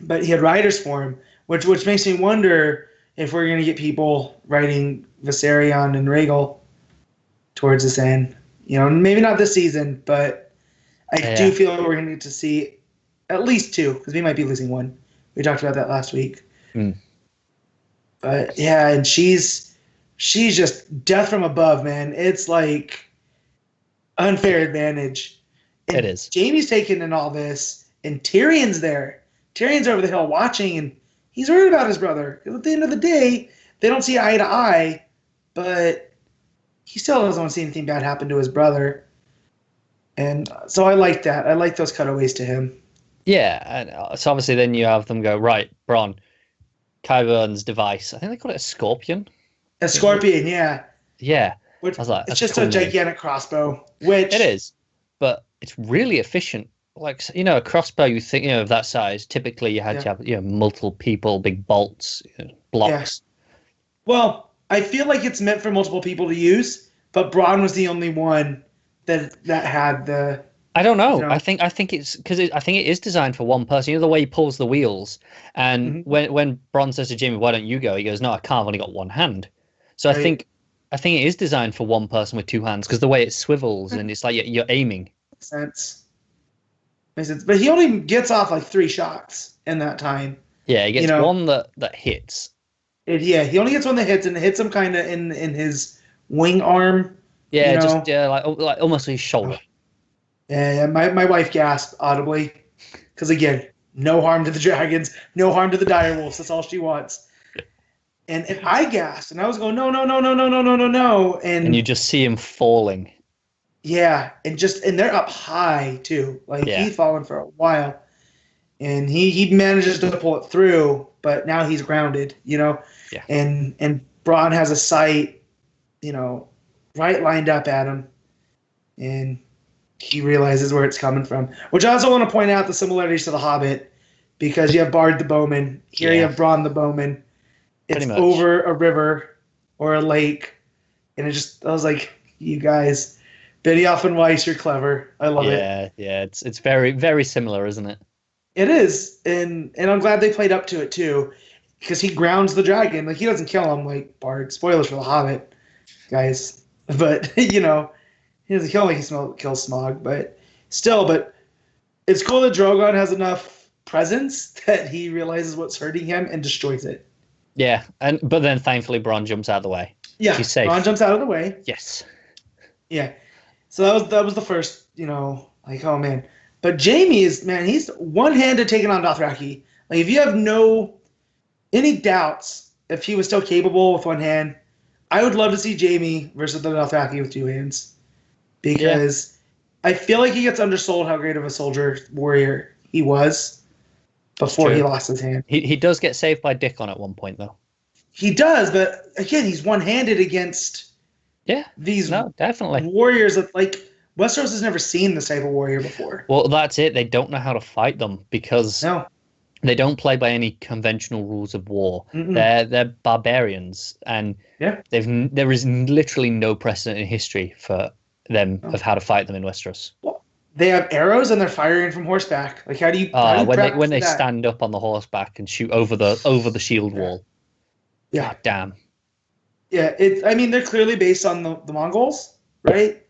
But he had riders for him, which makes me wonder if we're going to get people riding Viserion and Rhaegal towards this end. You know, maybe not this season, but I do feel we're going to need to see at least 2, because we might be losing 1. We talked about that last week. But yeah, and she's just death from above, man. It's like unfair advantage. And it is. Jaime's taken in all this, and Tyrion's there. Tyrion's over the hill watching, and he's worried about his brother. Because at the end of the day, they don't see eye to eye, but he still doesn't want to see anything bad happen to his brother. And so I like that. I like those cutaways to him. Yeah, and so obviously then you have them go, right, Bronn, Qyburn's device. I think they call it a scorpion. A scorpion, yeah. Yeah. Which, I was like, it's just cool a gigantic crossbow. Which it is, but it's really efficient. Like, you know, a crossbow, you think, you know, of that size, typically you had to have, you know, multiple people, big bolts, blocks. Yeah. Well, I feel like it's meant for multiple people to use, but Bronn was the only one that had the. I don't know. I think it's because I think it is designed for one person. You know the way he pulls the wheels, and when Bronn says to Jaime, "Why don't you go?" He goes, "No, I can't. I've only got one hand." So I think it is designed for one person with 2 hands because the way it swivels and it's like you're aiming. Makes sense. But he only gets off like 3 shots in that time. Yeah, he gets one that hits. He only gets one that hits, and it hits him kind of in his wing arm. Yeah, just like almost his shoulder. Yeah, my wife gasped audibly because again, no harm to the dragons, no harm to the direwolves. That's all she wants. And I gasped, and I was going, no, and you just see him falling. Yeah, and they're up high too. Like he's fallen for a while, and he manages to pull it through, but now he's grounded. You know, and Bronn has a sight, you know, right lined up at him, and he realizes where it's coming from. Which I also want to point out the similarities to The Hobbit, because you have Bard the Bowman. Here you have Bronn the Bowman. It's over a river or a lake, and I was like, you guys, Benioff and Weiss, you're clever. I love it. Yeah, it's very, very similar, isn't it? It is, and I'm glad they played up to it too, because he grounds the dragon. Like, he doesn't kill him like Bard. Spoilers for The Hobbit, guys. But you know, he doesn't kill him like he kills Smaug. But still, it's cool that Drogon has enough presence that he realizes what's hurting him and destroys it. Yeah, but then thankfully Bronn jumps out of the way. Yeah, she's safe. Bronn jumps out of the way. Yes. Yeah, so that was the first, like, oh man. But Jaime he's one-handed taking on Dothraki. Like, if you have any doubts if he was still capable with one hand, I would love to see Jaime versus the Dothraki with two hands, because I feel like he gets undersold how great of a warrior he was before he lost his hand. He does get saved by Dickon at one point, though. He does, but again, he's one-handed against these definitely warriors that, like, Westeros has never seen this type of warrior before. Well, that's it. They don't know how to fight them because they don't play by any conventional rules of war. They're barbarians, and there is literally no precedent in history for them of how to fight them in Westeros. Well, they have arrows and they're firing from horseback. Like, how do you when they stand up on the horseback and shoot over the shield wall? Yeah, God damn. Yeah, they're clearly based on the Mongols, right?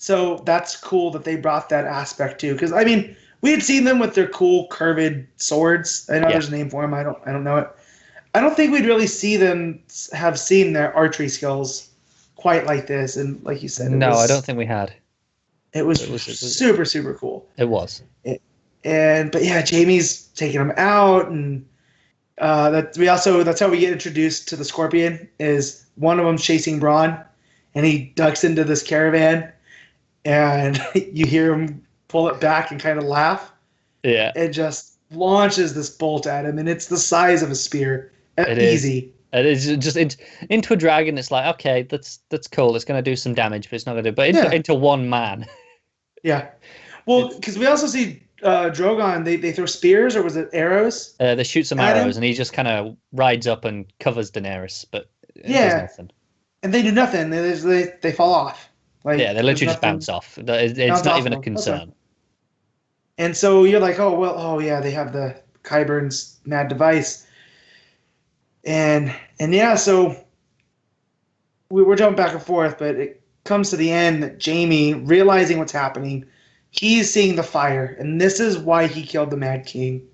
So that's cool that they brought that aspect too. Because we had seen them with their cool curved swords. I know there's a name for them. I don't know it. I don't think we'd really have seen their archery skills quite like this. And like you said, I don't think we had. It was super, super cool. It was. But yeah, Jaime's taking them out, and that's how we get introduced to the Scorpion. Is one of them chasing Bronn, and he ducks into this caravan, and you hear him pull it back and kind of laugh. Yeah. It just launches this bolt at him, and it's the size of a spear. Easy. It is just into a dragon. It's like, okay, that's cool. It's going to do some damage, but it's not going to do. But into one man. Yeah. Well, because we also see Drogon. They throw spears, or was it arrows? They shoot some arrows, and he just kind of rides up and covers Daenerys, but it does nothing. And they do nothing. They fall off. Like, they literally just bounce off. It's not even a concern. Okay. And so you're like, they have the Qyburn's mad device. And so we're jumping back and forth, but it comes to the end that Jaime, realizing what's happening, he's seeing the fire, and this is why he killed the Mad King,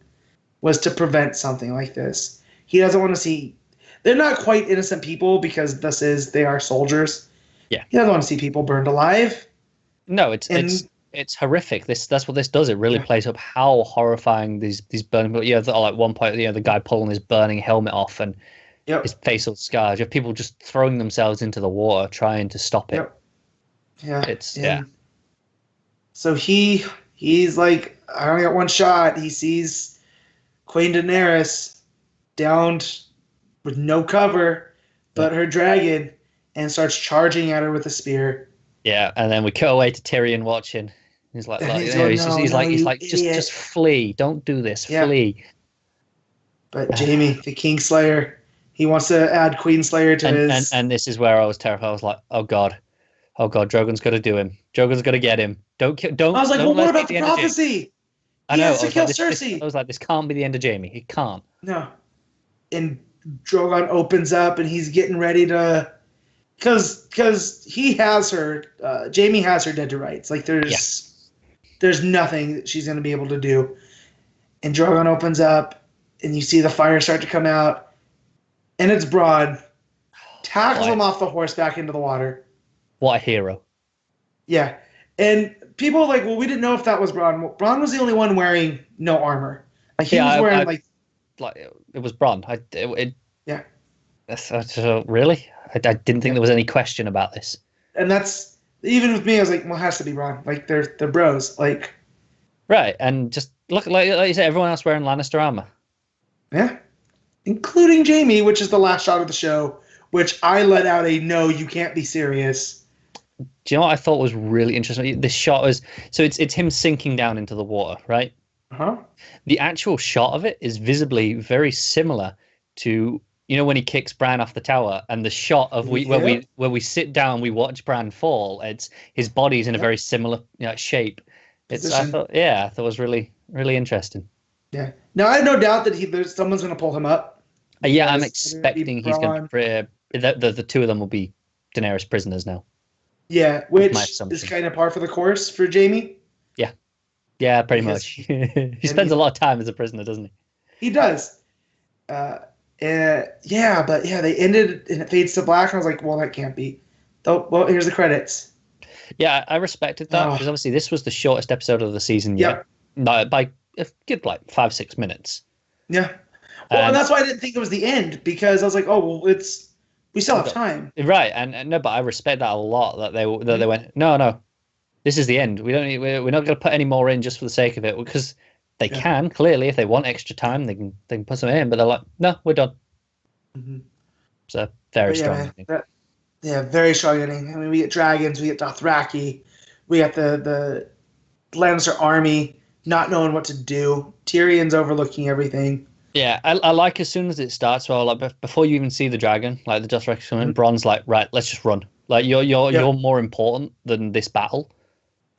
was to prevent something like this. He doesn't want to see. They're not quite innocent people because they are soldiers. Yeah, he doesn't want to see people burned alive. No, it's horrific. That's what this does. It really plays up how horrifying these burning. Like one point, the guy pulling his burning helmet off and his facial scars. You have people just throwing themselves into the water trying to stop it. Yeah, So he's like, I only got one shot. He sees Queen Daenerys downed with no cover, but her dragon, and starts charging at her with a spear. Yeah, and then we cut away to Tyrion watching. He's like, just flee. Don't do this. Flee. But Jaime, the Kingslayer, he wants to add Queenslayer to his. And this is where I was terrified. I was like, oh god, Drogon's got to do him. Drogon's got to get him. Don't. I was like, what about the prophecy? I know. He has to kill Cersei. I was like, this can't be the end of Jaime. He can't. No. And Drogon opens up, and he's getting ready to. Because he has her, Jaime has her dead to rights. Like, there's nothing that she's going to be able to do. And Drogon opens up, and you see the fire start to come out, and it's Bronn. Tackles him off the horse back into the water. What a hero. Yeah. And people are like, well, we didn't know if that was Bronn. Well, Bronn was the only one wearing no armor. Like, he was wearing, like, it was Bronn. Really? I didn't think there was any question about this. And that's, even with me, I was like, well, it has to be Bronn. Like, they're bros. Like, right. And just look, like you said, everyone else wearing Lannister armor. Yeah. Including Jaime, which is the last shot of the show, which I let out a no, you can't be serious. Do you know what I thought was really interesting? This shot was, so it's him sinking down into the water, right? Uh-huh. The actual shot of it is visibly very similar to, when he kicks Bran off the tower, and the shot of where we sit down, we watch Bran fall. It's his body's in a very similar shape. I thought it was really, really interesting. Yeah. Now I have no doubt that someone's going to pull him up. I'm expecting he's going to. The two of them will be Daenerys prisoners now. Yeah, which is kind of par for the course for Jaime. Yeah. Yeah, pretty because much. He spends a lot of time as a prisoner, doesn't he? he does. Yeah, but yeah, they ended and it fades to black, and I was like, well, that can't be. Oh, well, here's the credits. Yeah, I respected that because Oh, obviously this was the shortest episode of the season yet, yep, by a good like 5-6 minutes. yeah. Well, and And that's why I didn't think it was the end because I was like, oh, well, we still have time. right, and no, but I respect that a lot that they Mhm. went no, this is the end. We don't need, we're not going to put any more in just for the sake of it because they Yeah. can clearly if they want extra time they can put some in, but they're like no, we're done. Hmm. So very But yeah, strong man, ending. yeah, very strong ending. I mean, we get dragons, we get Dothraki, we got the Lannister army not knowing what to do. Tyrion's overlooking everything. Yeah, I like as soon as it starts. Well, like before you even see the dragon, like the Dothraki coming, Mhm. Bronn's like, right, let's just run. Like Yeah, you're more important than this battle.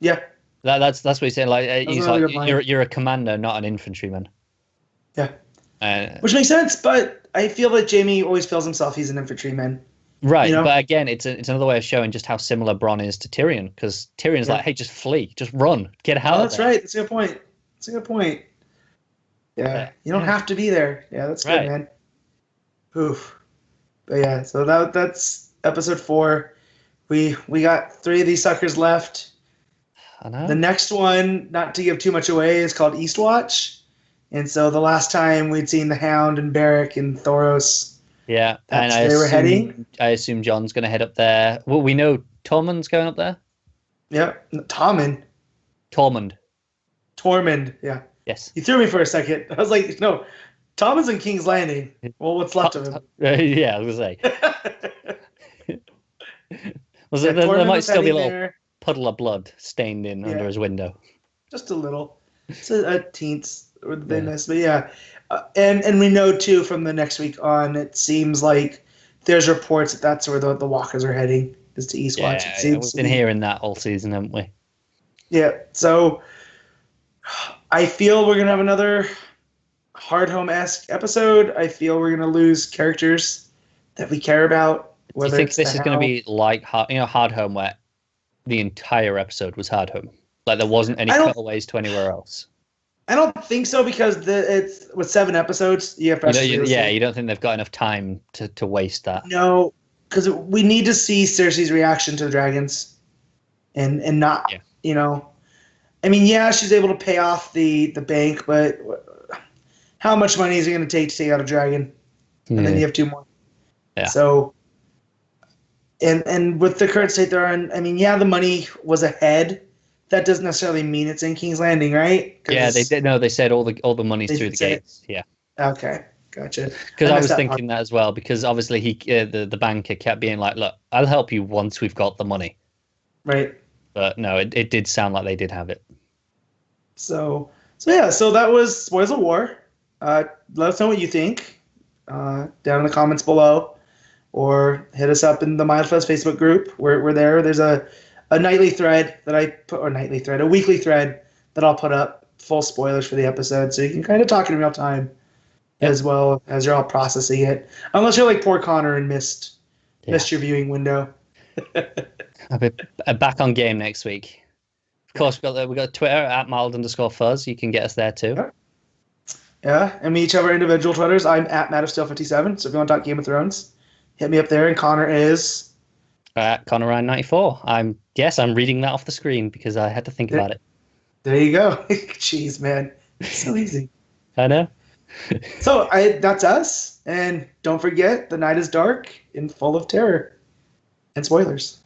yeah, That's what he's saying. Like that was he's another like, good line. you're a commander, not an infantryman. Yeah, Uh, which makes sense, but I feel like Jamie always feels himself he's an infantryman. You right, know? but again, it's another way of showing just how similar Bronn is to Tyrion, because Tyrion's Yeah. like, hey, just flee, just run, get Oh, out of that's there. right. That's a good point. That's a good point. Yeah, you don't Yeah, have to be there. Yeah, that's good, right. man. Oof. But yeah, so that's episode 4. We got 3 of these suckers left. I The know. next one, not to give too much away, is called Eastwatch. And so the last time we'd seen the Hound and Beric and Thoros, Yeah, and that's where they were heading. I assume John's gonna head up there. Well, we know Tormund's going up there. Yep. Tommen. Tormund, Tormund. Yeah. yes. You threw me for a second. I was like, no, Tommen's in King's Landing. Well, what's left of him? Yeah, I was gonna say. Was Yeah, there Tormund might was still be a heading little there. puddle of blood stained in under Yeah, his window. just a little. It's a teens or they Yeah. miss, but yeah. And we know too from the next week on, it seems like there's reports that that's where the walkers are heading is to Eastwatch. It Yeah, seems we've to been be. hearing that all season, haven't we? Yeah. So I feel we're gonna have another hard home esque episode. I feel we're gonna lose characters that we care about, Do you whether think it's the this is going to Hound. be like Hard Home, where the entire episode was Hard Home, like there wasn't any I don't. cutaways to anywhere else? I don't think so because it's with 7 episodes. You have precious real Yeah, estate. you don't think they've got enough time to waste that? No, because we need to see Cersei's reaction to the dragons, and not Yeah. you know. I mean, yeah, she's able to pay off the bank, but how much money is it going to take out a dragon? And then Yeah. you have 2 more. Yeah. So, and with the current state they're in, I mean, yeah, the money was ahead. That doesn't necessarily mean it's in King's Landing, right? Yeah, they did. No, they said all the money's They through did the say it. gates. Yeah, Okay, gotcha. because I I missed was that thinking that as well. Because obviously the banker kept being like, "Look, I'll help you once we've got the money." right. But no, it did sound like they did have it. So yeah, so that was Spoils of War. Let us know what you think down in the comments below, or hit us up in the Mindfest Facebook group. We're there. There's a nightly thread that I put, or nightly thread, a weekly thread that I'll put up, full spoilers for the episode, so you can kind of talk in real time Yep. as well as you're all processing it. Unless you're like poor Connor and missed Yeah. your viewing window. I'll be back on game next week. Of course, we got Twitter at @mild_fuzz. You can get us there too. Yeah. Yeah, and we each have our individual Twitters. I'm at MattofSteel57, so if you want to talk Game of Thrones, hit me up there. And Connor is Connor Ryan 94. I'm reading that off the screen because I had to think about it. there. You go. Jeez, man, it's so easy. I know. So that's us, and don't forget, the night is dark and full of terror and spoilers.